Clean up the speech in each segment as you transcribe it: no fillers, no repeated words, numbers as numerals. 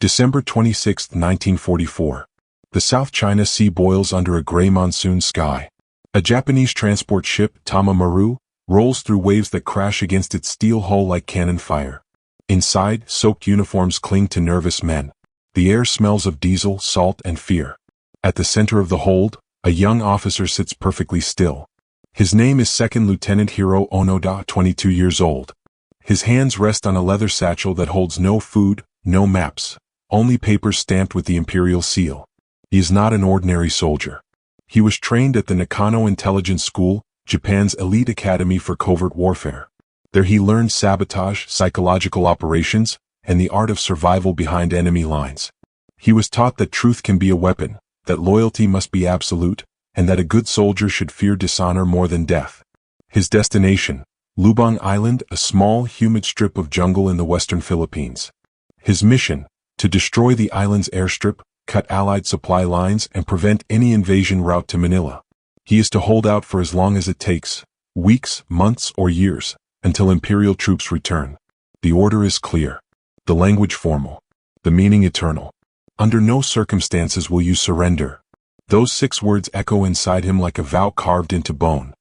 December 26, 1944. The South China Sea boils under a gray monsoon sky. A Japanese transport ship, Tama Maru, rolls through waves that crash against its steel hull like cannon fire. Inside, soaked uniforms cling to nervous men. The air smells of diesel, salt, and fear. At the center of the hold, a young officer sits perfectly still. His name is Second Lieutenant Hiro Onoda, 22 years old. His hands rest on a leather satchel that holds no food, no maps, only papers stamped with the imperial seal. He is not an ordinary soldier. He was trained at the Nakano Intelligence School, Japan's elite academy for covert warfare. There he learned sabotage, psychological operations, and the art of survival behind enemy lines. He was taught that truth can be a weapon, that loyalty must be absolute, and that a good soldier should fear dishonor more than death. His destination, Lubang Island, a small, humid strip of jungle in the western Philippines. His mission, to destroy the island's airstrip, cut Allied supply lines, and prevent any invasion route to Manila. He is to hold out for as long as it takes, weeks, months, or years, until Imperial troops return. The order is clear. The language formal. The meaning eternal. Under no circumstances will you surrender. Those 6 words echo inside him like a vow carved into bone.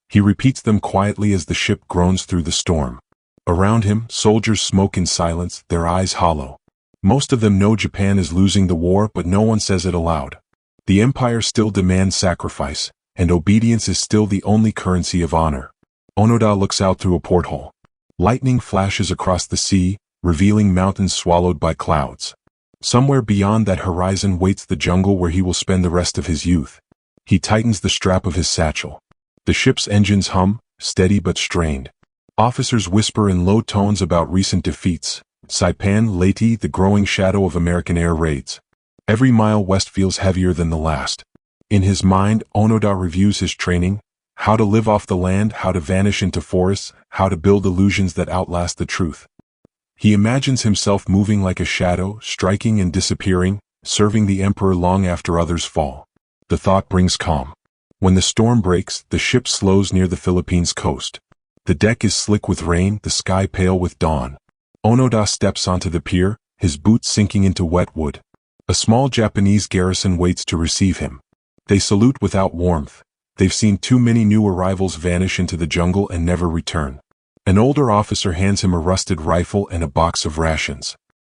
He repeats them quietly as the ship groans through the storm. Around him, soldiers smoke in silence, their eyes hollow. Most of them know Japan is losing the war, but no one says it aloud. The empire still demands sacrifice, and obedience is still the only currency of honor. Onoda looks out through a porthole. Lightning flashes across the sea, revealing mountains swallowed by clouds. Somewhere beyond that horizon waits the jungle where he will spend the rest of his youth. He tightens the strap of his satchel. The ship's engines hum, steady but strained. Officers whisper in low tones about recent defeats. Saipan, Leyte, the growing shadow of American air raids. Every mile west feels heavier than the last. In his mind, Onoda reviews his training, how to live off the land, how to vanish into forests, how to build illusions that outlast the truth. He imagines himself moving like a shadow, striking and disappearing, serving the emperor long after others fall. The thought brings calm. When the storm breaks, the ship slows near the Philippines coast. The deck is slick with rain, the sky pale with dawn. Onoda steps onto the pier, his boots sinking into wet wood. A small Japanese garrison waits to receive him. They salute without warmth. They've seen too many new arrivals vanish into the jungle and never return. An older officer hands him a rusted rifle and a box of rations.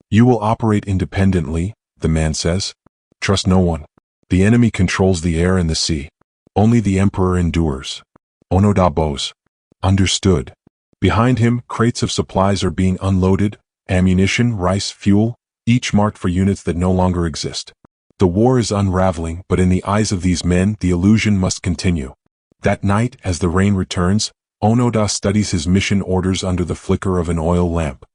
You will operate independently, the man says. Trust no one. The enemy controls the air and the sea. Only the emperor endures. Onoda bows. Understood. Behind him, crates of supplies are being unloaded, ammunition, rice, fuel, each marked for units that no longer exist. The war is unraveling, but in the eyes of these men, the illusion must continue. That night, as the rain returns, Onoda studies his mission orders under the flicker of an oil lamp.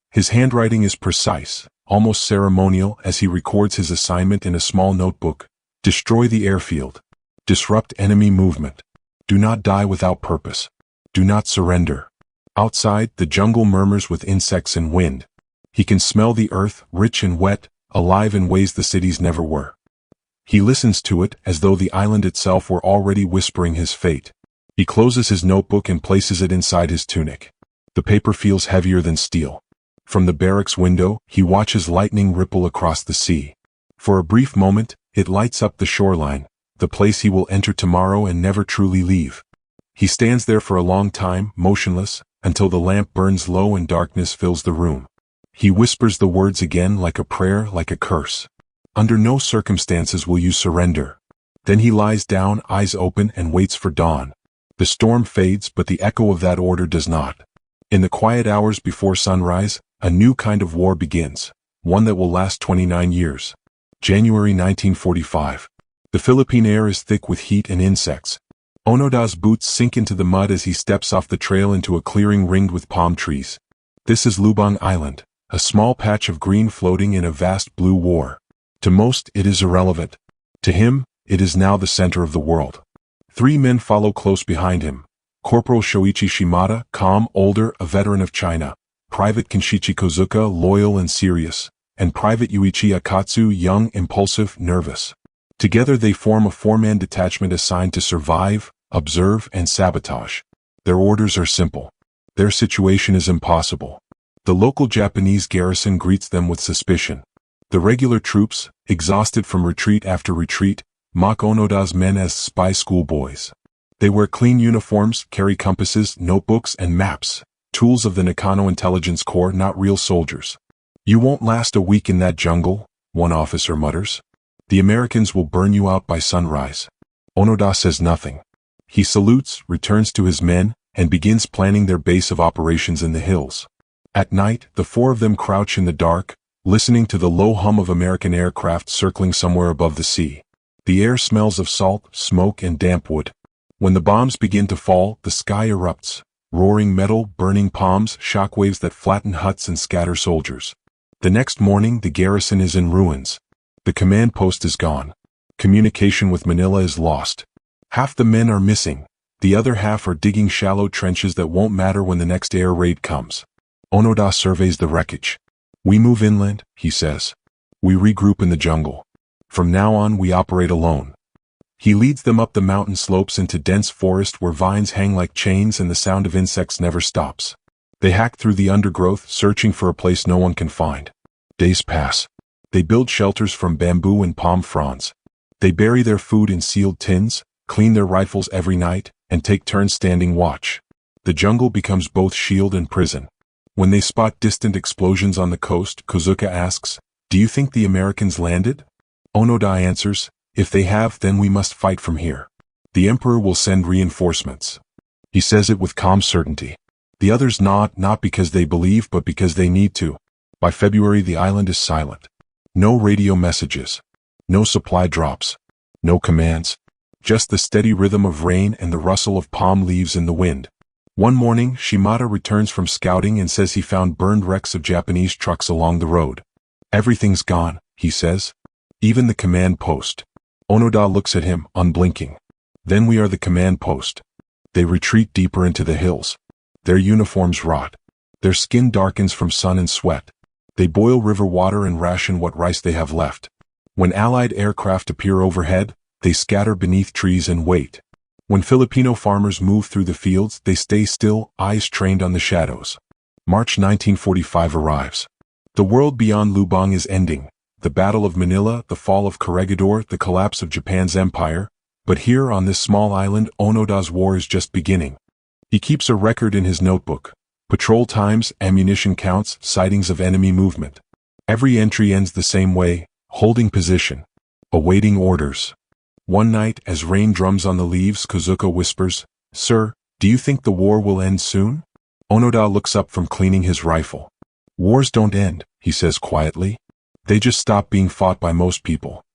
His handwriting is precise, almost ceremonial, as he records his assignment in a small notebook. Destroy the airfield. Disrupt enemy movement. Do not die without purpose. Do not surrender. Outside, the jungle murmurs with insects and wind. He can smell the earth, rich and wet, alive in ways the cities never were. He listens to it as though the island itself were already whispering his fate. He closes his notebook and places it inside his tunic. The paper feels heavier than steel. From the barracks window, he watches lightning ripple across the sea. For a brief moment, it lights up the shoreline, the place he will enter tomorrow and never truly leave. He stands there for a long time, motionless, until the lamp burns low and darkness fills the room. He whispers the words again like a prayer, like a curse. Under no circumstances will you surrender. Then he lies down, eyes open, and waits for dawn. The storm fades, but the echo of that order does not. In the quiet hours before sunrise, a new kind of war begins, one that will last 29 years. January 1945. The Philippine air is thick with heat and insects. Onoda's boots sink into the mud as he steps off the trail into a clearing ringed with palm trees. This is Lubang Island, a small patch of green floating in a vast blue war. To most, it is irrelevant. To him, it is now the center of the world. 3 men follow close behind him. Corporal Shoichi Shimada, calm, older, a veteran of China. Private Kenshichi Kozuka, loyal and serious. And Private Yuichi Akatsu, young, impulsive, nervous. Together they form a 4-man detachment assigned to survive, observe, and sabotage. Their orders are simple. Their situation is impossible. The local Japanese garrison greets them with suspicion. The regular troops, exhausted from retreat after retreat, mock Onoda's men as spy schoolboys. They wear clean uniforms, carry compasses, notebooks, and maps, tools of the Nakano Intelligence Corps, not real soldiers. "You won't last a week in that jungle," one officer mutters. "The Americans will burn you out by sunrise." Onoda says nothing. He salutes, returns to his men, and begins planning their base of operations in the hills. At night, the four of them crouch in the dark, listening to the low hum of American aircraft circling somewhere above the sea. The air smells of salt, smoke, and damp wood. When the bombs begin to fall, the sky erupts. Roaring metal, burning palms, shockwaves that flatten huts and scatter soldiers. The next morning, the garrison is in ruins. The command post is gone. Communication with Manila is lost. Half the men are missing. The other half are digging shallow trenches that won't matter when the next air raid comes. Onoda surveys the wreckage. "We move inland," he says. "We regroup in the jungle. From now on, we operate alone." He leads them up the mountain slopes into dense forest where vines hang like chains and the sound of insects never stops. They hack through the undergrowth, searching for a place no one can find. Days pass. They build shelters from bamboo and palm fronds. They bury their food in sealed tins, clean their rifles every night, and take turns standing watch. The jungle becomes both shield and prison. When they spot distant explosions on the coast, Kozuka asks, "Do you think the Americans landed?" Onoda answers, "If they have, then we must fight from here. The Emperor will send reinforcements." He says it with calm certainty. The others nod, not because they believe but because they need to. By February the island is silent. No radio messages. No supply drops. No commands. Just the steady rhythm of rain and the rustle of palm leaves in the wind. One morning, Shimada returns from scouting and says he found burned wrecks of Japanese trucks along the road. "Everything's gone," he says. "Even the command post." Onoda looks at him, unblinking. "Then we are the command post." They retreat deeper into the hills. Their uniforms rot. Their skin darkens from sun and sweat. They boil river water and ration what rice they have left. When Allied aircraft appear overhead, they scatter beneath trees and wait. When Filipino farmers move through the fields, they stay still, eyes trained on the shadows. March 1945 arrives. The world beyond Lubang is ending. The Battle of Manila, the fall of Corregidor, the collapse of Japan's empire. But here on this small island, Onoda's war is just beginning. He keeps a record in his notebook. Patrol times, ammunition counts, sightings of enemy movement. Every entry ends the same way, holding position. Awaiting orders. One night, as rain drums on the leaves, Kozuka whispers, "Sir, do you think the war will end soon?" Onoda looks up from cleaning his rifle. "Wars don't end," he says quietly. "They just stop being fought by most people."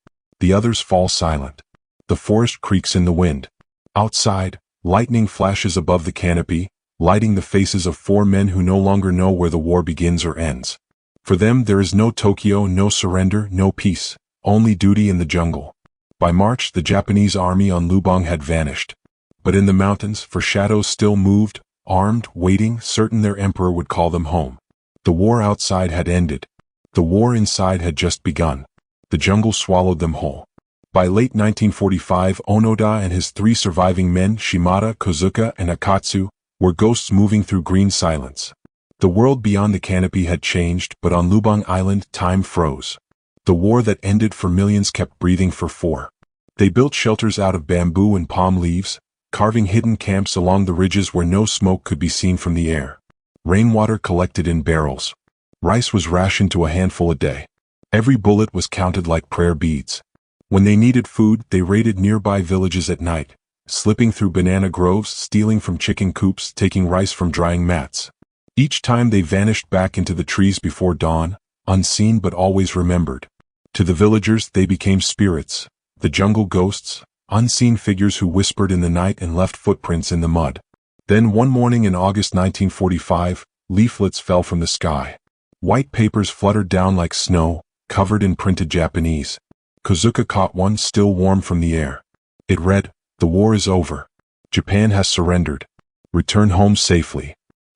The others fall silent. The forest creaks in the wind. Outside, lightning flashes above the canopy, lighting the faces of four men who no longer know where the war begins or ends. For them there is no Tokyo, no surrender, no peace, only duty in the jungle. By March, the Japanese army on Lubang had vanished. But in the mountains, for shadows still moved, armed, waiting, certain their emperor would call them home. The war outside had ended. The war inside had just begun. The jungle swallowed them whole. By late 1945, Onoda and his three surviving men, Shimada, Kozuka, and Akatsu, were ghosts moving through green silence. The world beyond the canopy had changed, but on Lubang Island, time froze. The war that ended for millions kept breathing for four. They built shelters out of bamboo and palm leaves, carving hidden camps along the ridges where no smoke could be seen from the air. Rainwater collected in barrels. Rice was rationed to a handful a day. Every bullet was counted like prayer beads. When they needed food, they raided nearby villages at night, slipping through banana groves, stealing from chicken coops, taking rice from drying mats. Each time they vanished back into the trees before dawn, unseen but always remembered. To the villagers, they became spirits, the jungle ghosts, unseen figures who whispered in the night and left footprints in the mud. Then one morning in August 1945, leaflets fell from the sky. White papers fluttered down like snow, covered in printed Japanese. Kozuka caught one, still warm from the air. It read, "The war is over. Japan has surrendered. Return home safely."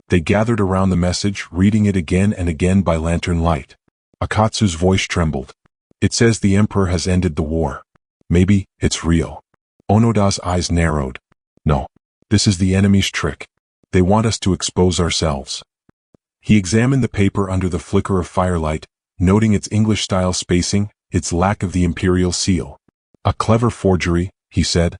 They gathered around the message, reading it again and again by lantern light. Akatsu's voice trembled. "It says the emperor has ended the war. Maybe it's real." Onoda's eyes narrowed. "No, this is the enemy's trick. They want us to expose ourselves." He examined the paper under the flicker of firelight, noting its English-style spacing, its lack of the imperial seal. "A clever forgery," he said,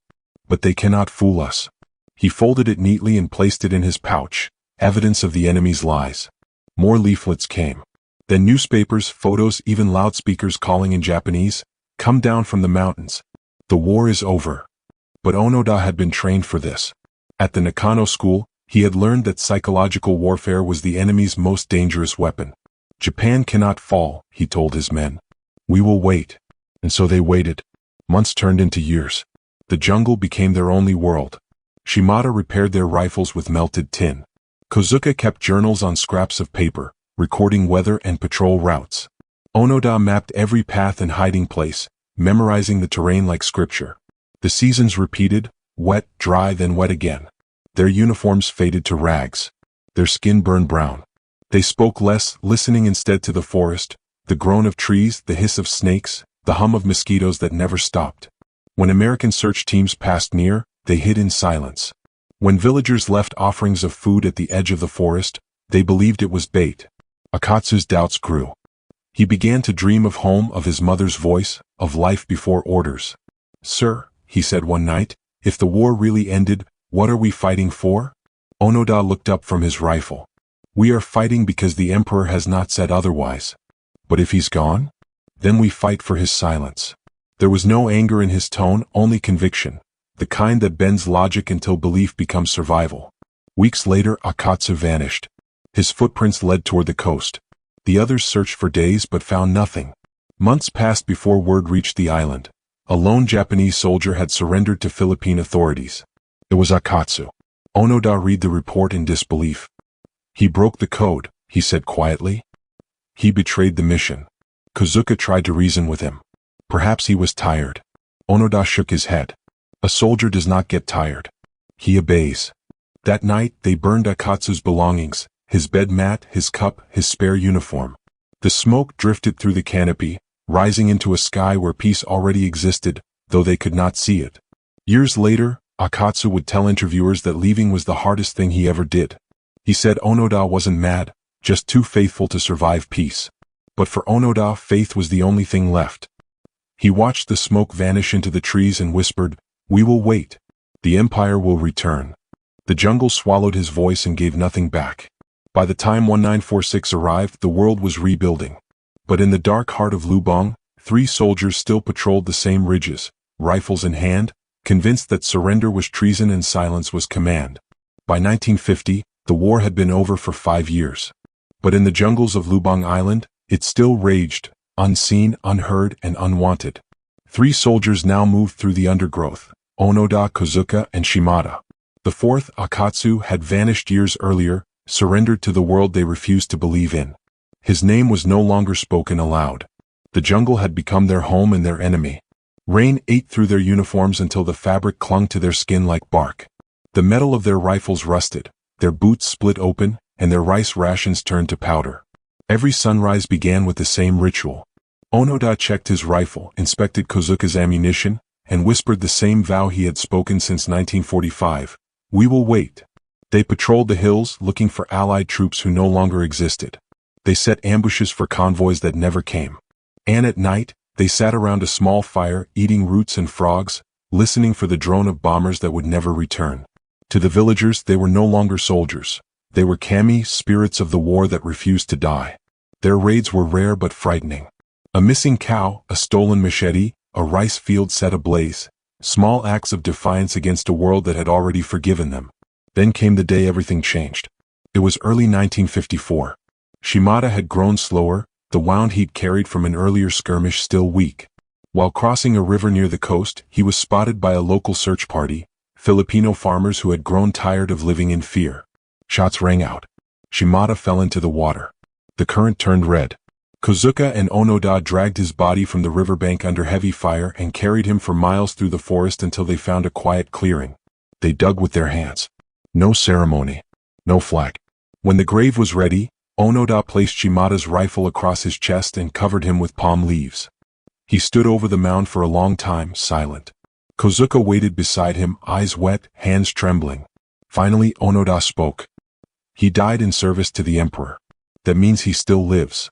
"but they cannot fool us." He folded it neatly and placed it in his pouch, evidence of the enemy's lies. More leaflets came. Then newspapers, photos, even loudspeakers calling in Japanese, "Come down from the mountains. The war is over." But Onoda had been trained for this. At the Nakano school, he had learned that psychological warfare was the enemy's most dangerous weapon. "Japan cannot fall," he told his men. "We will wait." And so they waited. Months turned into years. The jungle became their only world. Shimada repaired their rifles with melted tin. Kozuka kept journals on scraps of paper, recording weather and patrol routes. Onoda mapped every path and hiding place, memorizing the terrain like scripture. The seasons repeated, wet, dry, then wet again. Their uniforms faded to rags. Their skin burned brown. They spoke less, listening instead to the forest, the groan of trees, the hiss of snakes, the hum of mosquitoes that never stopped. When American search teams passed near, they hid in silence. When villagers left offerings of food at the edge of the forest, they believed it was bait. Akatsu's doubts grew. He began to dream of home, of his mother's voice, of life before orders. "Sir," he said one night, "if the war really ended, what are we fighting for?" Onoda looked up from his rifle. "We are fighting because the emperor has not said otherwise. But if he's gone? Then we fight for his silence." There was no anger in his tone, only conviction, the kind that bends logic until belief becomes survival. Weeks later, Akatsu vanished. His footprints led toward the coast. The others searched for days but found nothing. Months passed before word reached the island. A lone Japanese soldier had surrendered to Philippine authorities. It was Akatsu. Onoda read the report in disbelief. "He broke the code," he said quietly. "He betrayed the mission." Kozuka tried to reason with him. Perhaps he was tired. Onoda shook his head. A soldier does not get tired. He obeys. That night, they burned Akatsu's belongings, his bed mat, his cup, his spare uniform. The smoke drifted through the canopy, rising into a sky where peace already existed, though they could not see it. Years later, Akatsu would tell interviewers that leaving was the hardest thing he ever did. He said Onoda wasn't mad, just too faithful to survive peace. But for Onoda, faith was the only thing left. He watched the smoke vanish into the trees and whispered, "We will wait. The empire will return." The jungle swallowed his voice and gave nothing back. By the time 1946 arrived, the world was rebuilding. But in the dark heart of Lubang, 3 soldiers still patrolled the same ridges, rifles in hand, convinced that surrender was treason and silence was command. By 1950, the war had been over for 5 years. But in the jungles of Lubang Island, it still raged, unseen, unheard, and unwanted. 3 soldiers now moved through the undergrowth, Onoda, Kozuka, and Shimada. The 4th, Akatsu, had vanished years earlier, surrendered to the world they refused to believe in. His name was no longer spoken aloud. The jungle had become their home and their enemy. Rain ate through their uniforms until the fabric clung to their skin like bark. The metal of their rifles rusted, their boots split open, and their rice rations turned to powder. Every sunrise began with the same ritual. Onoda checked his rifle, inspected Kozuka's ammunition, and whispered the same vow he had spoken since 1945. "We will wait." They patrolled the hills, looking for Allied troops who no longer existed. They set ambushes for convoys that never came. And at night, they sat around a small fire, eating roots and frogs, listening for the drone of bombers that would never return. To the villagers, they were no longer soldiers. They were kami, spirits of the war that refused to die. Their raids were rare but frightening. A missing cow, a stolen machete, a rice field set ablaze, small acts of defiance against a world that had already forgiven them. Then came the day everything changed. It was early 1954. Shimada had grown slower, the wound he'd carried from an earlier skirmish still weak. While crossing a river near the coast, he was spotted by a local search party, Filipino farmers who had grown tired of living in fear. Shots rang out. Shimada fell into the water. The current turned red. Kozuka and Onoda dragged his body from the riverbank under heavy fire and carried him for miles through the forest until they found a quiet clearing. They dug with their hands. No ceremony. No flag. When the grave was ready, Onoda placed Shimada's rifle across his chest and covered him with palm leaves. He stood over the mound for a long time, silent. Kozuka waited beside him, eyes wet, hands trembling. Finally, Onoda spoke. "He died in service to the emperor. That means he still lives."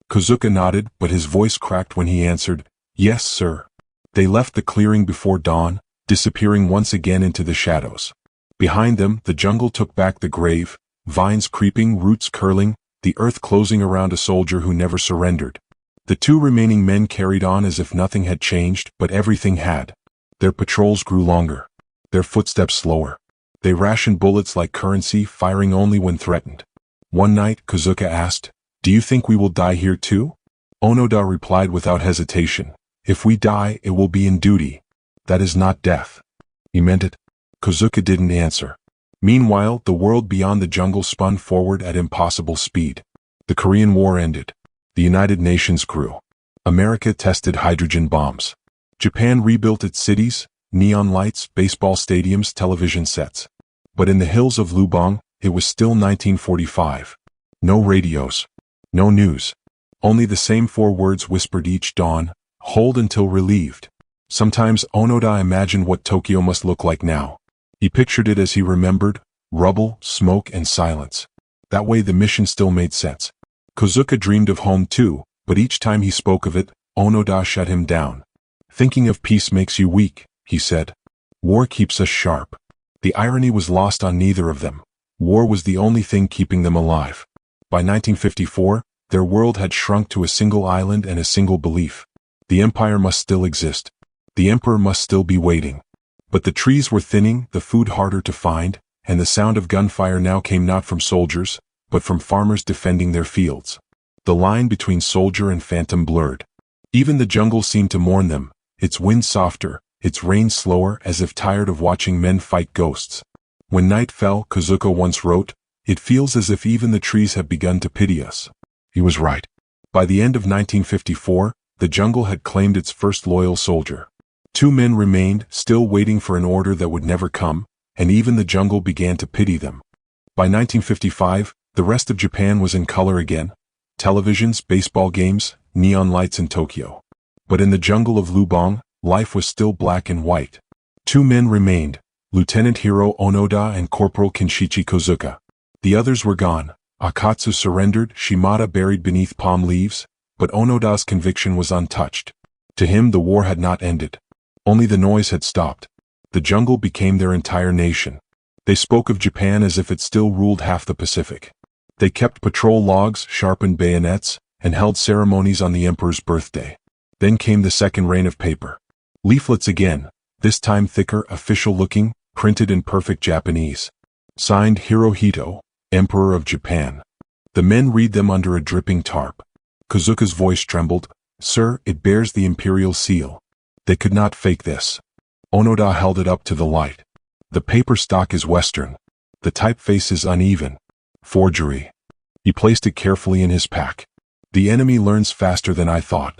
Kozuka nodded, but his voice cracked when he answered, "Yes, sir." They left the clearing before dawn, disappearing once again into the shadows. Behind them, the jungle took back the grave, vines creeping, roots curling, the earth closing around a soldier who never surrendered. The two remaining men carried on as if nothing had changed, but everything had. Their patrols grew longer. Their footsteps slower. They rationed bullets like currency, firing only when threatened. One night, Kozuka asked, "Do you think we will die here too?" Onoda replied without hesitation, "If we die, it will be in duty. That is not death." He meant it. Kozuka didn't answer. Meanwhile, the world beyond the jungle spun forward at impossible speed. The Korean War ended. The United Nations grew. America tested hydrogen bombs. Japan rebuilt its cities, neon lights, baseball stadiums, television sets. But in the hills of Lubang, it was still 1945. No radios. No news. Only the same 4 words whispered each dawn, "Hold until relieved." Sometimes Onoda imagined what Tokyo must look like now. He pictured it as he remembered, rubble, smoke, and silence. That way the mission still made sense. Kozuka dreamed of home too, but each time he spoke of it, Onoda shut him down. "Thinking of peace makes you weak," he said. "War keeps us sharp." The irony was lost on neither of them. War was the only thing keeping them alive. By 1954, their world had shrunk to a single island and a single belief. The empire must still exist. The emperor must still be waiting. But the trees were thinning, the food harder to find, and the sound of gunfire now came not from soldiers, but from farmers defending their fields. The line between soldier and phantom blurred. Even the jungle seemed to mourn them, its wind softer, its rain slower, as if tired of watching men fight ghosts. When night fell, Kozuka once wrote, "It feels as if even the trees have begun to pity us." He was right. By the end of 1954, the jungle had claimed its first loyal soldier. 2 men remained, still waiting for an order that would never come, and even the jungle began to pity them. By 1955, the rest of Japan was in color again. Televisions, baseball games, neon lights in Tokyo. But in the jungle of Lubang, life was still black and white. 2 men remained, Lieutenant Hiro Onoda and Corporal Kinshichi Kozuka. The others were gone. Akatsu surrendered, Shimada buried beneath palm leaves, but Onoda's conviction was untouched. To him the war had not ended. Only the noise had stopped. The jungle became their entire nation. They spoke of Japan as if it still ruled half the Pacific. They kept patrol logs, sharpened bayonets, and held ceremonies on the emperor's birthday. Then came the second reign of paper. Leaflets again, this time thicker, official-looking, printed in perfect Japanese. Signed Hirohito, Emperor of Japan. The men read them under a dripping tarp. Kozuka's voice trembled. "Sir, it bears the imperial seal. They could not fake this." Onoda held it up to the light. "The paper stock is Western. The typeface is uneven. Forgery." He placed it carefully in his pack. "The enemy learns faster than I thought."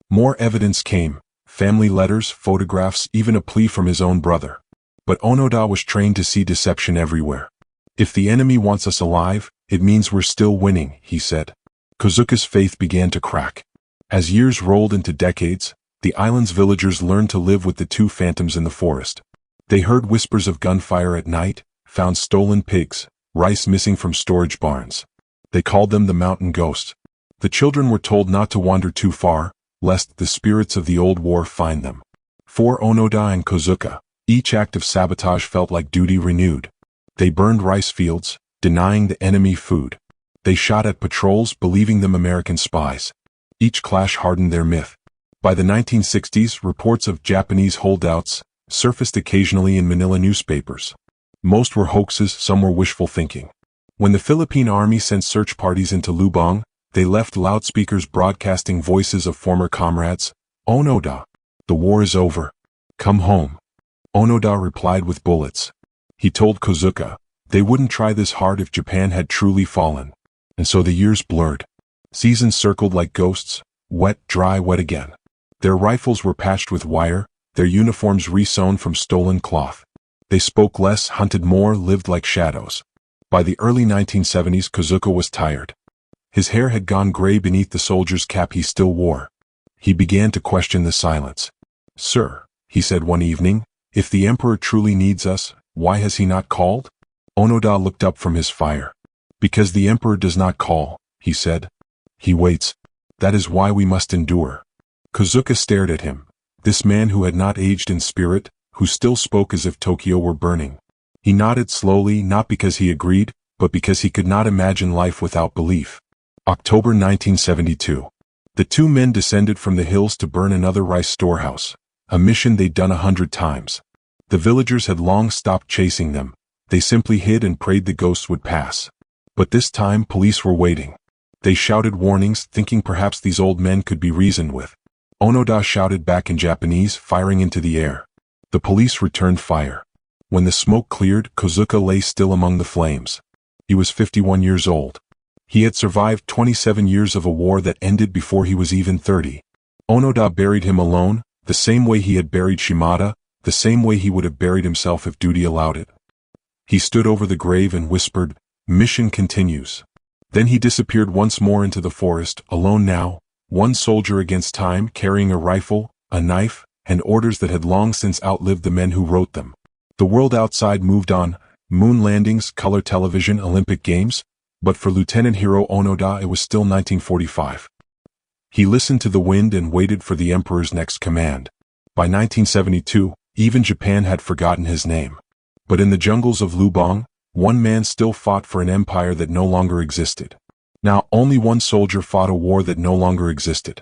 More evidence came. Family letters, photographs, even a plea from his own brother. But Onoda was trained to see deception everywhere. "If the enemy wants us alive, it means we're still winning," he said. Kozuka's faith began to crack. As years rolled into decades, the island's villagers learned to live with the 2 phantoms in the forest. They heard whispers of gunfire at night, found stolen pigs, rice missing from storage barns. They called them the mountain ghosts. The children were told not to wander too far, lest the spirits of the old war find them. For Onoda and Kozuka, each act of sabotage felt like duty renewed. They burned rice fields, denying the enemy food. They shot at patrols, believing them American spies. Each clash hardened their myth. By the 1960s, reports of Japanese holdouts surfaced occasionally in Manila newspapers. Most were hoaxes, some were wishful thinking. When the Philippine Army sent search parties into Lubang, they left loudspeakers broadcasting voices of former comrades. "Onoda, the war is over. Come home." Onoda replied with bullets. He told Kozuka, they wouldn't try this hard if Japan had truly fallen. And so the years blurred. Seasons circled like ghosts, wet, dry, wet again. Their rifles were patched with wire, their uniforms resewn from stolen cloth. They spoke less, hunted more, lived like shadows. By the early 1970s, Kozuka was tired. His hair had gone gray beneath the soldier's cap he still wore. He began to question the silence. "Sir," he said one evening, "if the emperor truly needs us, why has he not called?" Onoda looked up from his fire. "Because the emperor does not call," he said. "He waits." That is why we must endure. Kozuka stared at him, this man who had not aged in spirit, who still spoke as if Tokyo were burning. He nodded slowly, not because he agreed, but because he could not imagine life without belief. October 1972. The two men descended from the hills to burn another rice storehouse, a mission they'd done 100 times. The villagers had long stopped chasing them. They simply hid and prayed the ghosts would pass. But this time police were waiting. They shouted warnings, thinking perhaps these old men could be reasoned with. Onoda shouted back in Japanese, firing into the air. The police returned fire. When the smoke cleared, Kozuka lay still among the flames. He was 51 years old. He had survived 27 years of a war that ended before he was even 30. Onoda buried him alone, the same way he had buried Shimada, the same way he would have buried himself if duty allowed it. He stood over the grave and whispered, "Mission continues." Then he disappeared once more into the forest, alone now, one soldier against time, carrying a rifle, a knife, and orders that had long since outlived the men who wrote them. The world outside moved on, moon landings, color television, Olympic Games, but for Lieutenant Hiro Onoda it was still 1945. He listened to the wind and waited for the Emperor's next command. By 1972, even Japan had forgotten his name. But in the jungles of Lubang, one man still fought for an empire that no longer existed. Now, only one soldier fought a war that no longer existed.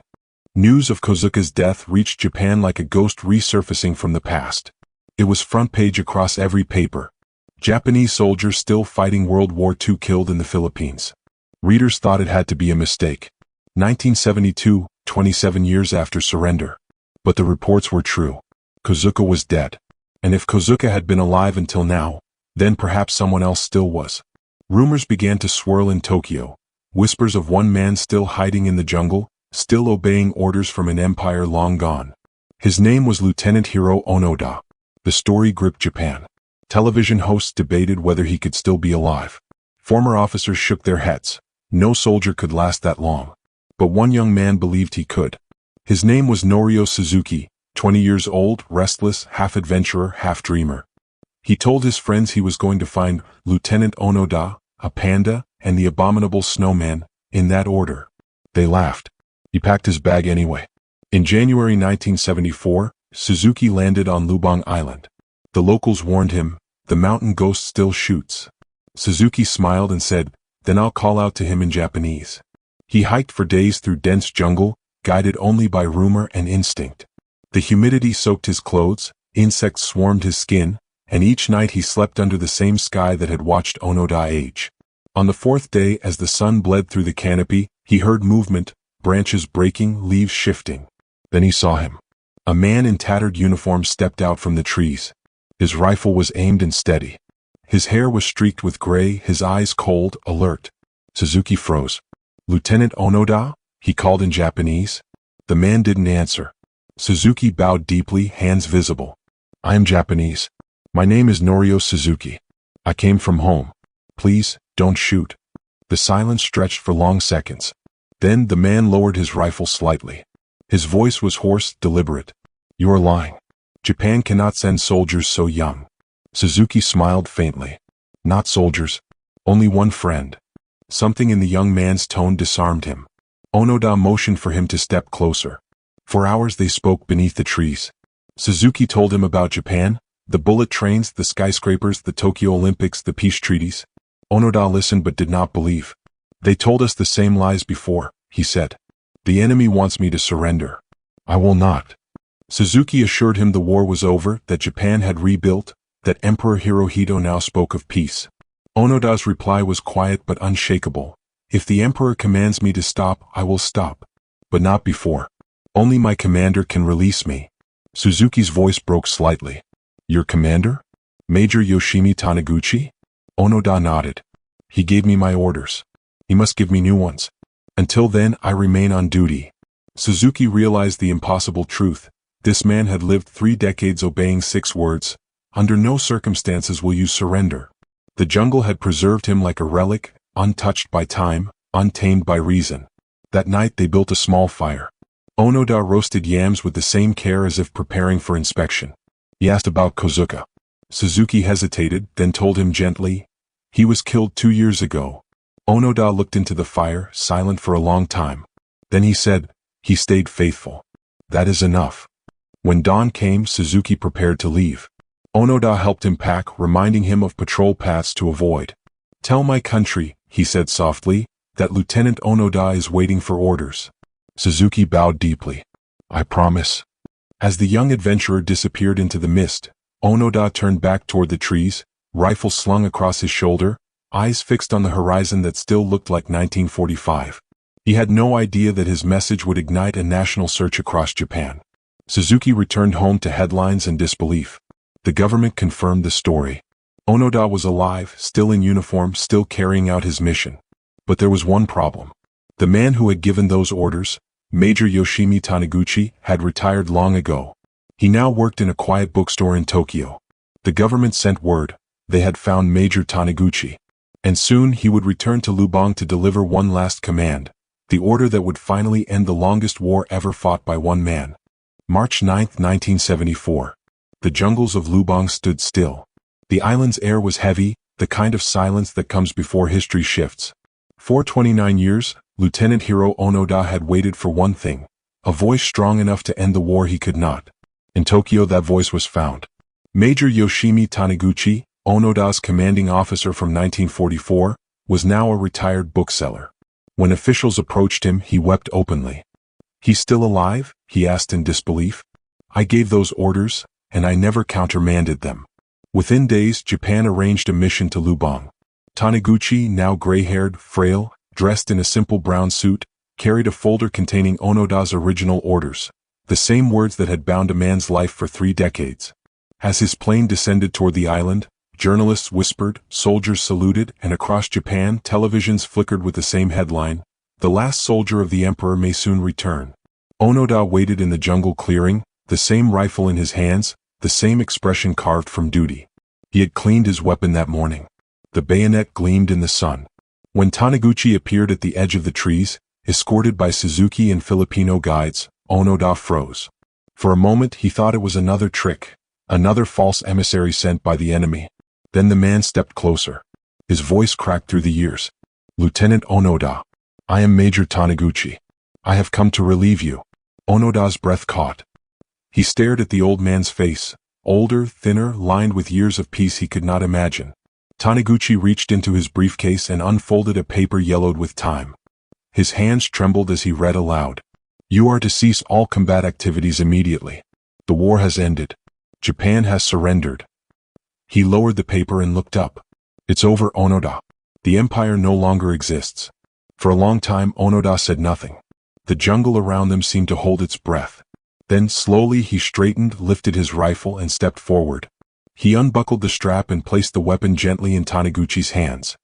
News of Kozuka's death reached Japan like a ghost resurfacing from the past. It was front page across every paper. Japanese soldiers still fighting World War II killed in the Philippines. Readers thought it had to be a mistake. 1972, 27 years after surrender. But the reports were true. Kozuka was dead. And if Kozuka had been alive until now, then perhaps someone else still was. Rumors began to swirl in Tokyo. Whispers of one man still hiding in the jungle, still obeying orders from an empire long gone. His name was Lieutenant Hiro Onoda. The story gripped Japan. Television hosts debated whether he could still be alive. Former officers shook their heads. No soldier could last that long. But one young man believed he could. His name was Norio Suzuki, 20 years old, restless, half adventurer, half dreamer. He told his friends he was going to find Lieutenant Onoda, a panda, and the abominable snowman, in that order. They laughed. He packed his bag anyway. In January 1974, Suzuki landed on Lubang Island. The locals warned him, "The mountain ghost still shoots." Suzuki smiled and said, "Then I'll call out to him in Japanese." He hiked for days through dense jungle, guided only by rumor and instinct. The humidity soaked his clothes, insects swarmed his skin, and each night he slept under the same sky that had watched Onoda age. On the fourth day, as the sun bled through the canopy, he heard movement, branches breaking, leaves shifting. Then he saw him. A man in tattered uniform stepped out from the trees. His rifle was aimed and steady. His hair was streaked with gray, his eyes cold, alert. Suzuki froze. "Lieutenant Onoda?" he called in Japanese. The man didn't answer. Suzuki bowed deeply, hands visible. "I am Japanese. My name is Norio Suzuki. I came from home. Please, don't shoot." The silence stretched for long seconds. Then the man lowered his rifle slightly. His voice was hoarse, deliberate. "You are lying. Japan cannot send soldiers so young." Suzuki smiled faintly. "Not soldiers. Only one friend." Something in the young man's tone disarmed him. Onoda motioned for him to step closer. For hours they spoke beneath the trees. Suzuki told him about Japan, the bullet trains, the skyscrapers, the Tokyo Olympics, the peace treaties. Onoda listened but did not believe. "They told us the same lies before," he said. "The enemy wants me to surrender. I will not." Suzuki assured him the war was over, that Japan had rebuilt, that Emperor Hirohito now spoke of peace. Onoda's reply was quiet but unshakable. "If the Emperor commands me to stop, I will stop. But not before. Only my commander can release me." Suzuki's voice broke slightly. "Your commander? Major Yoshimi Taniguchi?" Onoda nodded. "He gave me my orders. He must give me new ones. Until then, I remain on duty." Suzuki realized the impossible truth. This man had lived 3 decades obeying 6 words. Under no circumstances will you surrender. The jungle had preserved him like a relic, untouched by time, untamed by reason. That night they built a small fire. Onoda roasted yams with the same care as if preparing for inspection. He asked about Kozuka. Suzuki hesitated, then told him gently, "He was killed 2 years ago." Onoda looked into the fire, silent for a long time. Then he said, "He stayed faithful. That is enough." When dawn came, Suzuki prepared to leave. Onoda helped him pack, reminding him of patrol paths to avoid. "Tell my country," he said softly, "that Lieutenant Onoda is waiting for orders." Suzuki bowed deeply. "I promise." As the young adventurer disappeared into the mist, Onoda turned back toward the trees, rifle slung across his shoulder, eyes fixed on the horizon that still looked like 1945. He had no idea that his message would ignite a national search across Japan. Suzuki returned home to headlines and disbelief. The government confirmed the story. Onoda was alive, still in uniform, still carrying out his mission. But there was one problem. The man who had given those orders, Major Yoshimi Taniguchi, had retired long ago. He now worked in a quiet bookstore in Tokyo. The government sent word. They had found Major Taniguchi. And soon he would return to Lubang to deliver one last command, the order that would finally end the longest war ever fought by one man. March 9, 1974. The jungles of Lubang stood still. The island's air was heavy, the kind of silence that comes before history shifts. For 29 years, Lieutenant Hiro Onoda had waited for one thing, a voice strong enough to end the war he could not. In Tokyo, that voice was found. Major Yoshimi Taniguchi, Onoda's commanding officer from 1944, was now a retired bookseller. When officials approached him, he wept openly. "He's still alive?" he asked in disbelief. "I gave those orders, and I never countermanded them." Within days, Japan arranged a mission to Lubang. Taniguchi, now gray-haired, frail, dressed in a simple brown suit, carried a folder containing Onoda's original orders, the same words that had bound a man's life for 3 decades. As his plane descended toward the island, journalists whispered, soldiers saluted, and across Japan, televisions flickered with the same headline, "The last soldier of the emperor may soon return." Onoda waited in the jungle clearing, the same rifle in his hands, the same expression carved from duty. He had cleaned his weapon that morning. The bayonet gleamed in the sun. When Taniguchi appeared at the edge of the trees, escorted by Suzuki and Filipino guides, Onoda froze. For a moment he thought it was another trick, another false emissary sent by the enemy. Then the man stepped closer. His voice cracked through the years. "Lieutenant Onoda, I am Major Taniguchi. I have come to relieve you." Onoda's breath caught. He stared at the old man's face, older, thinner, lined with years of peace he could not imagine. Taniguchi reached into his briefcase and unfolded a paper yellowed with time. His hands trembled as he read aloud. "You are to cease all combat activities immediately. The war has ended. Japan has surrendered." He lowered the paper and looked up. "It's over, Onoda. The empire no longer exists." For a long time Onoda said nothing. The jungle around them seemed to hold its breath. Then slowly he straightened, lifted his rifle, and stepped forward. He unbuckled the strap and placed the weapon gently in Taniguchi's hands.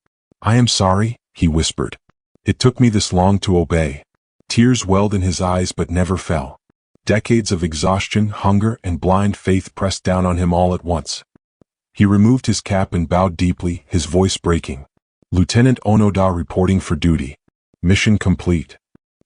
"I am sorry," he whispered. "It took me this long to obey." Tears welled in his eyes but never fell. Decades of exhaustion, hunger, and blind faith pressed down on him all at once. He removed his cap and bowed deeply, his voice breaking. "Lieutenant Onoda reporting for duty. Mission complete."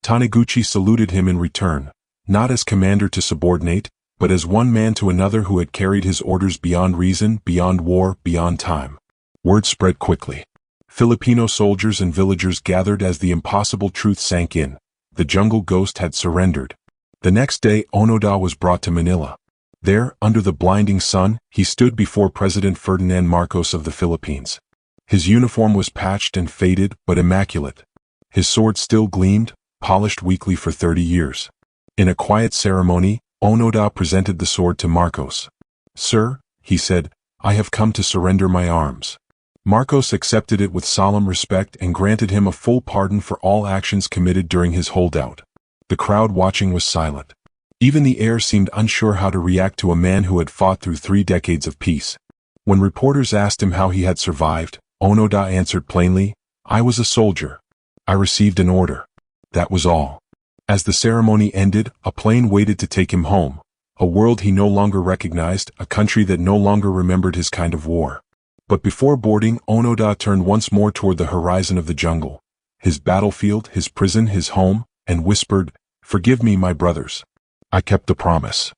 Taniguchi saluted him in return, not as commander to subordinate, but as one man to another who had carried his orders beyond reason, beyond war, beyond time. Word spread quickly. Filipino soldiers and villagers gathered as the impossible truth sank in. The jungle ghost had surrendered. The next day Onoda was brought to Manila. There, under the blinding sun, he stood before President Ferdinand Marcos of the Philippines. His uniform was patched and faded, but immaculate. His sword still gleamed, polished weekly for 30 years. In a quiet ceremony, Onoda presented the sword to Marcos. "Sir," he said, "I have come to surrender my arms." Marcos accepted it with solemn respect and granted him a full pardon for all actions committed during his holdout. The crowd watching was silent. Even the air seemed unsure how to react to a man who had fought through 3 decades of peace. When reporters asked him how he had survived, Onoda answered plainly, "I was a soldier. I received an order. That was all." As the ceremony ended, a plane waited to take him home, a world he no longer recognized, a country that no longer remembered his kind of war. But before boarding, Onoda turned once more toward the horizon of the jungle, his battlefield, his prison, his home, and whispered, "Forgive me, my brothers. I kept the promise."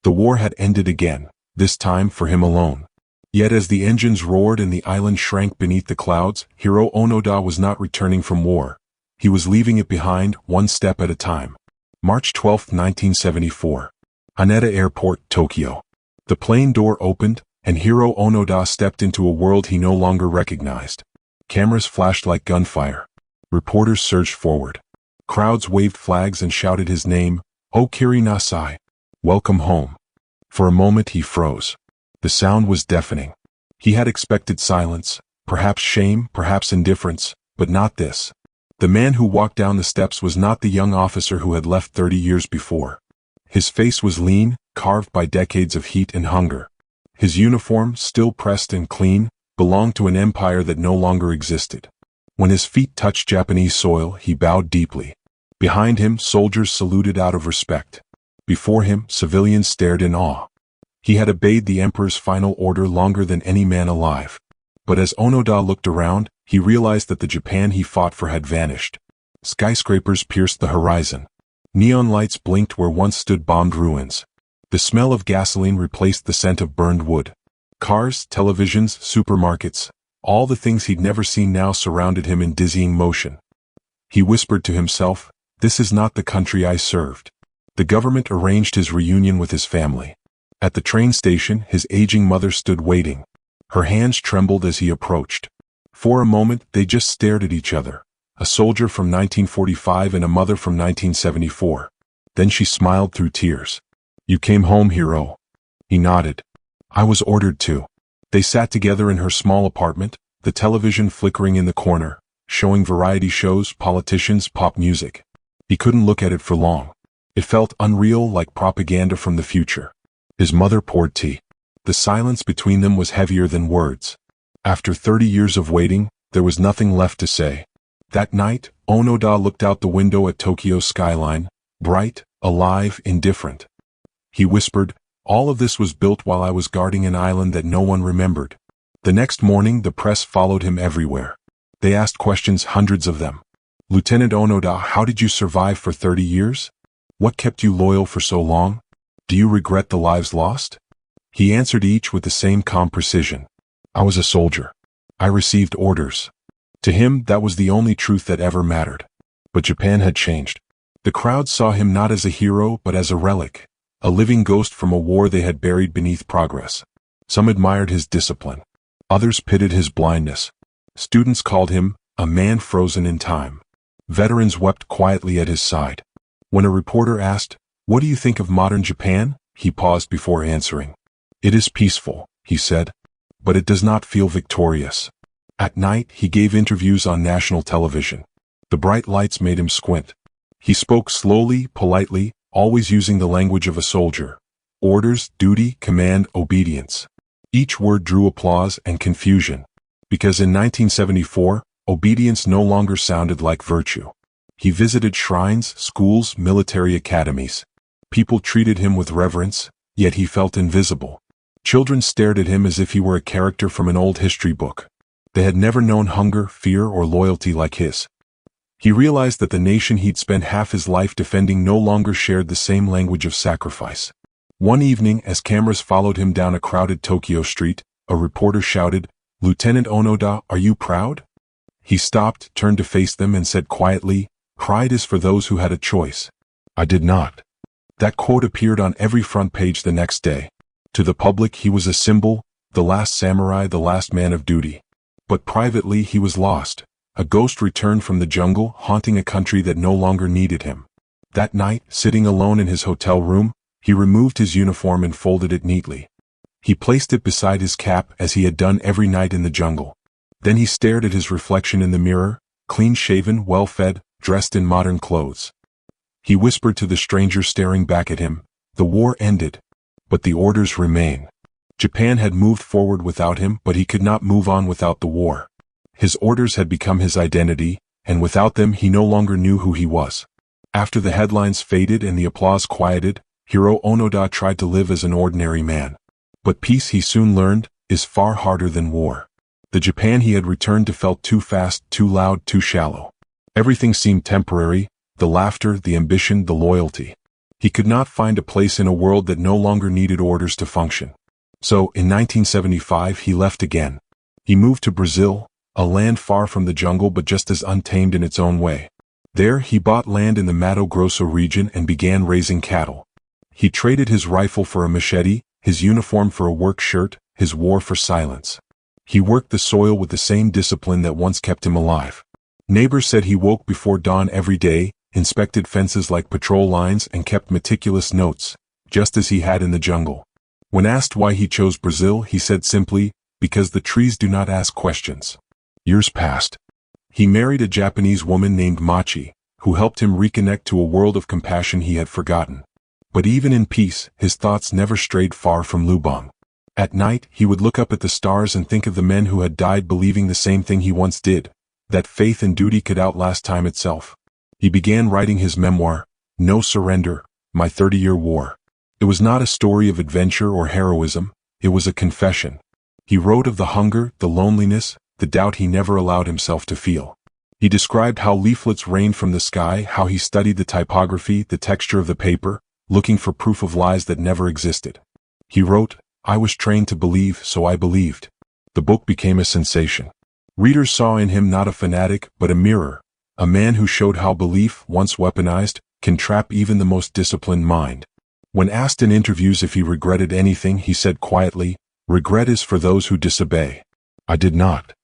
The war had ended again, this time for him alone. Yet as the engines roared and the island shrank beneath the clouds, Hiro Onoda was not returning from war. He was leaving it behind, one step at a time. March 12, 1974. Haneda Airport, Tokyo. The plane door opened, and Hiro Onoda stepped into a world he no longer recognized. Cameras flashed like gunfire. Reporters surged forward. Crowds waved flags and shouted his name, "Okiri Nasai." Welcome home. For a moment he froze. The sound was deafening. He had expected silence, perhaps shame, perhaps indifference, but not this. The man who walked down the steps was not the young officer who had left 30 years before. His face was lean, carved by decades of heat and hunger. His uniform, still pressed and clean, belonged to an empire that no longer existed. When his feet touched Japanese soil, he bowed deeply. Behind him, soldiers saluted out of respect. Before him, civilians stared in awe. He had obeyed the emperor's final order longer than any man alive. But as Onoda looked around, he realized that the Japan he fought for had vanished. Skyscrapers pierced the horizon. Neon lights blinked where once stood bombed ruins. The smell of gasoline replaced the scent of burned wood. Cars, televisions, supermarkets, all the things he'd never seen now surrounded him in dizzying motion. He whispered to himself, "This is not the country I served." The government arranged his reunion with his family. At the train station, his aging mother stood waiting. Her hands trembled as he approached. For a moment, they just stared at each other. A soldier from 1945 and a mother from 1974. Then she smiled through tears. "You came home, Hiro." He nodded. "I was ordered to." They sat together in her small apartment, the television flickering in the corner, showing variety shows, politicians, pop music. He couldn't look at it for long. It felt unreal, like propaganda from the future. His mother poured tea. The silence between them was heavier than words. After 30 years of waiting, there was nothing left to say. That night, Onoda looked out the window at Tokyo's skyline, bright, alive, indifferent. He whispered, "All of this was built while I was guarding an island that no one remembered." The next morning, the press followed him everywhere. They asked questions, hundreds of them. "Lieutenant Onoda, how did you survive for 30 years? What kept you loyal for so long? Do you regret the lives lost?" He answered each with the same calm precision. "I was a soldier. I received orders." To him, that was the only truth that ever mattered. But Japan had changed. The crowd saw him not as a hero, but as a relic, a living ghost from a war they had buried beneath progress. Some admired his discipline. Others pitied his blindness. Students called him a man frozen in time. Veterans wept quietly at his side. When a reporter asked, "What do you think of modern Japan?" he paused before answering. "It is peaceful," he said, "but it does not feel victorious." At night, he gave interviews on national television. The bright lights made him squint. He spoke slowly, politely, always using the language of a soldier. Orders, duty, command, obedience. Each word drew applause and confusion. Because in 1974, obedience no longer sounded like virtue. He visited shrines, schools, military academies. People treated him with reverence, yet he felt invisible. Children stared at him as if he were a character from an old history book. They had never known hunger, fear, or loyalty like his. He realized that the nation he'd spent half his life defending no longer shared the same language of sacrifice. One evening, as cameras followed him down a crowded Tokyo street, a reporter shouted, "Lieutenant Onoda, are you proud?" He stopped, turned to face them, and said quietly, "Pride is for those who had a choice. I did not." That quote appeared on every front page the next day. To the public, he was a symbol, the last samurai, the last man of duty. But privately, he was lost. A ghost returned from the jungle, haunting a country that no longer needed him. That night, sitting alone in his hotel room, he removed his uniform and folded it neatly. He placed it beside his cap as he had done every night in the jungle. Then he stared at his reflection in the mirror, clean-shaven, well-fed, dressed in modern clothes. He whispered to the stranger staring back at him, "The war ended, but the orders remain." Japan had moved forward without him, but he could not move on without the war. His orders had become his identity, and without them he no longer knew who he was. After the headlines faded and the applause quieted, Hiro Onoda tried to live as an ordinary man. But peace, he soon learned, is far harder than war. The Japan he had returned to felt too fast, too loud, too shallow. Everything seemed temporary, the laughter, the ambition, the loyalty. He could not find a place in a world that no longer needed orders to function. So, in 1975, he left again. He moved to Brazil, a land far from the jungle but just as untamed in its own way. There he bought land in the Mato Grosso region and began raising cattle. He traded his rifle for a machete, his uniform for a work shirt, his war for silence. He worked the soil with the same discipline that once kept him alive. Neighbors said he woke before dawn every day, inspected fences like patrol lines and kept meticulous notes, just as he had in the jungle. When asked why he chose Brazil, he said simply, "Because the trees do not ask questions." Years passed. He married a Japanese woman named Machi, who helped him reconnect to a world of compassion he had forgotten. But even in peace, his thoughts never strayed far from Lubang. At night, he would look up at the stars and think of the men who had died believing the same thing he once did, that faith and duty could outlast time itself. He began writing his memoir, No Surrender, My 30-Year War. It was not a story of adventure or heroism, it was a confession. He wrote of the hunger, the loneliness, the doubt he never allowed himself to feel. He described how leaflets rained from the sky, how he studied the typography, the texture of the paper, looking for proof of lies that never existed. He wrote, "I was trained to believe, so I believed." The book became a sensation. Readers saw in him not a fanatic, but a mirror, a man who showed how belief, once weaponized, can trap even the most disciplined mind. When asked in interviews if he regretted anything, he said quietly, "Regret is for those who disobey. I did not."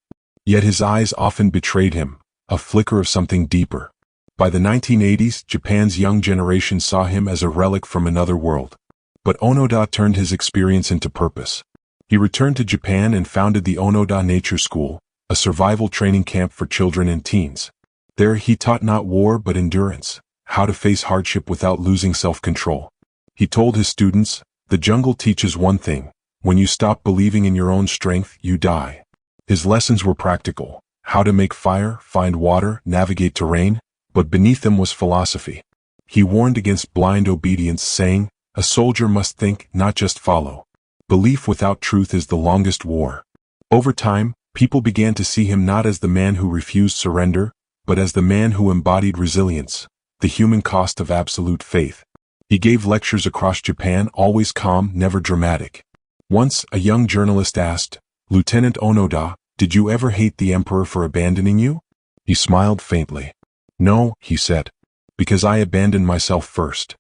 Yet his eyes often betrayed him, a flicker of something deeper. By the 1980s, Japan's young generation saw him as a relic from another world. But Onoda turned his experience into purpose. He returned to Japan and founded the Onoda Nature School, a survival training camp for children and teens. There he taught not war but endurance, how to face hardship without losing self-control. He told his students, "The jungle teaches one thing, when you stop believing in your own strength, you die." His lessons were practical, how to make fire, find water, navigate terrain, but beneath them was philosophy. He warned against blind obedience, saying, "A soldier must think, not just follow. Belief without truth is the longest war." Over time, people began to see him not as the man who refused surrender, but as the man who embodied resilience, the human cost of absolute faith. He gave lectures across Japan, always calm, never dramatic. Once, a young journalist asked, "Lieutenant Onoda, did you ever hate the emperor for abandoning you?" He smiled faintly. "No," he said, "because I abandoned myself first."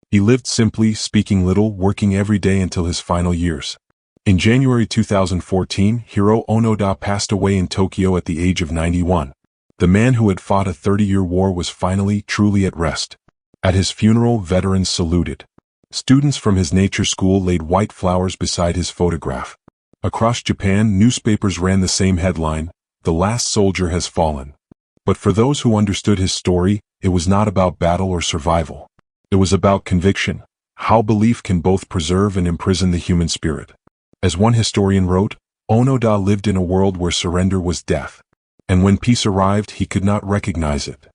He lived simply, speaking little, working every day until his final years. In January 2014, Hiro Onoda passed away in Tokyo at the age of 91. The man who had fought a 30-year war was finally, truly at rest. At his funeral, veterans saluted. Students from his nature school laid white flowers beside his photograph. Across Japan, newspapers ran the same headline, "The last soldier has fallen." But for those who understood his story, it was not about battle or survival. It was about conviction, how belief can both preserve and imprison the human spirit. As one historian wrote, Onoda lived in a world where surrender was death. And when peace arrived, he could not recognize it.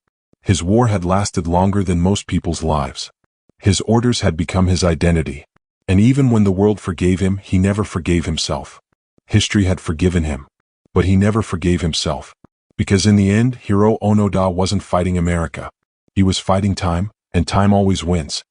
His war had lasted longer than most people's lives. His orders had become his identity. And even when the world forgave him, he never forgave himself. History had forgiven him. But he never forgave himself. Because in the end, Hiro Onoda wasn't fighting America. He was fighting time, and time always wins.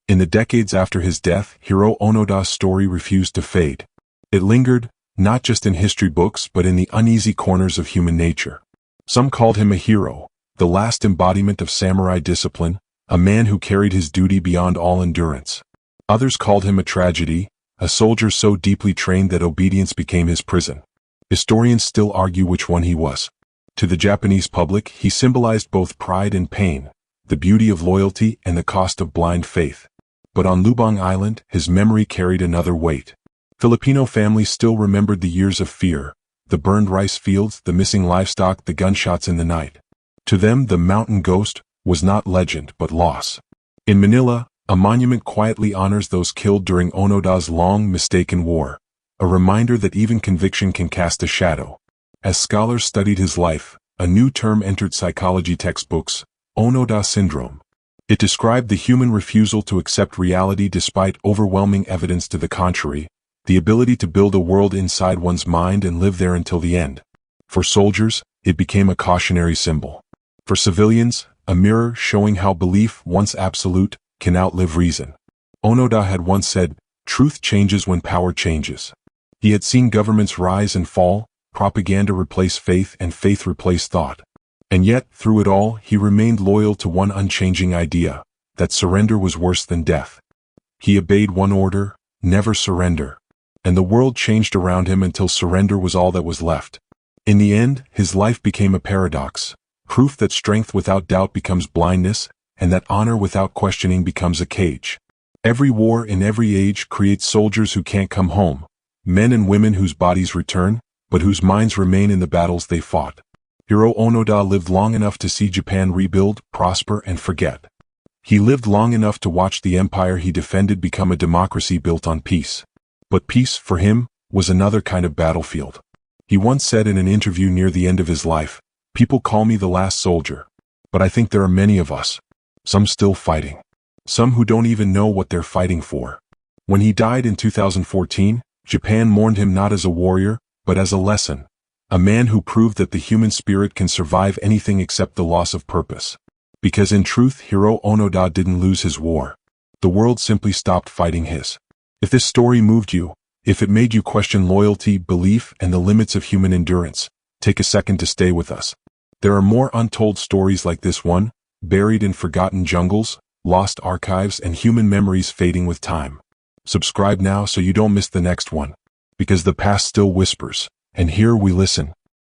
In the decades after his death, Hiro Onoda's story refused to fade. It lingered, not just in history books but in the uneasy corners of human nature. Some called him a hero, the last embodiment of samurai discipline, a man who carried his duty beyond all endurance. Others called him a tragedy, a soldier so deeply trained that obedience became his prison. Historians still argue which one he was. To the Japanese public, he symbolized both pride and pain, the beauty of loyalty and the cost of blind faith. But on Lubang Island, his memory carried another weight. Filipino families still remembered the years of fear, the burned rice fields, the missing livestock, the gunshots in the night. To them, the mountain ghost was not legend but loss. In Manila, a monument quietly honors those killed during Onoda's long, mistaken war, a reminder that even conviction can cast a shadow. As scholars studied his life, a new term entered psychology textbooks, Onoda syndrome. It described the human refusal to accept reality despite overwhelming evidence to the contrary, the ability to build a world inside one's mind and live there until the end. For soldiers, it became a cautionary symbol. For civilians, a mirror showing how belief, once absolute, can outlive reason. Onoda had once said, "Truth changes when power changes." He had seen governments rise and fall, propaganda replace faith and faith replace thought. And yet, through it all, he remained loyal to one unchanging idea, that surrender was worse than death. He obeyed one order: never surrender. And the world changed around him until surrender was all that was left. In the end, his life became a paradox, proof that strength without doubt becomes blindness, and that honor without questioning becomes a cage. Every war in every age creates soldiers who can't come home, men and women whose bodies return, but whose minds remain in the battles they fought. Hiro Onoda lived long enough to see Japan rebuild, prosper, and forget. He lived long enough to watch the empire he defended become a democracy built on peace. But peace, for him, was another kind of battlefield. He once said in an interview near the end of his life, "People call me the last soldier. But I think there are many of us. Some still fighting. Some who don't even know what they're fighting for." When he died in 2014, Japan mourned him not as a warrior, but as a lesson. A man who proved that the human spirit can survive anything except the loss of purpose. Because in truth, Hiro Onoda didn't lose his war. The world simply stopped fighting his. If this story moved you, if it made you question loyalty, belief, and the limits of human endurance, take a second to stay with us. There are more untold stories like this one, buried in forgotten jungles, lost archives, and human memories fading with time. Subscribe now so you don't miss the next one. Because the past still whispers, and here we listen.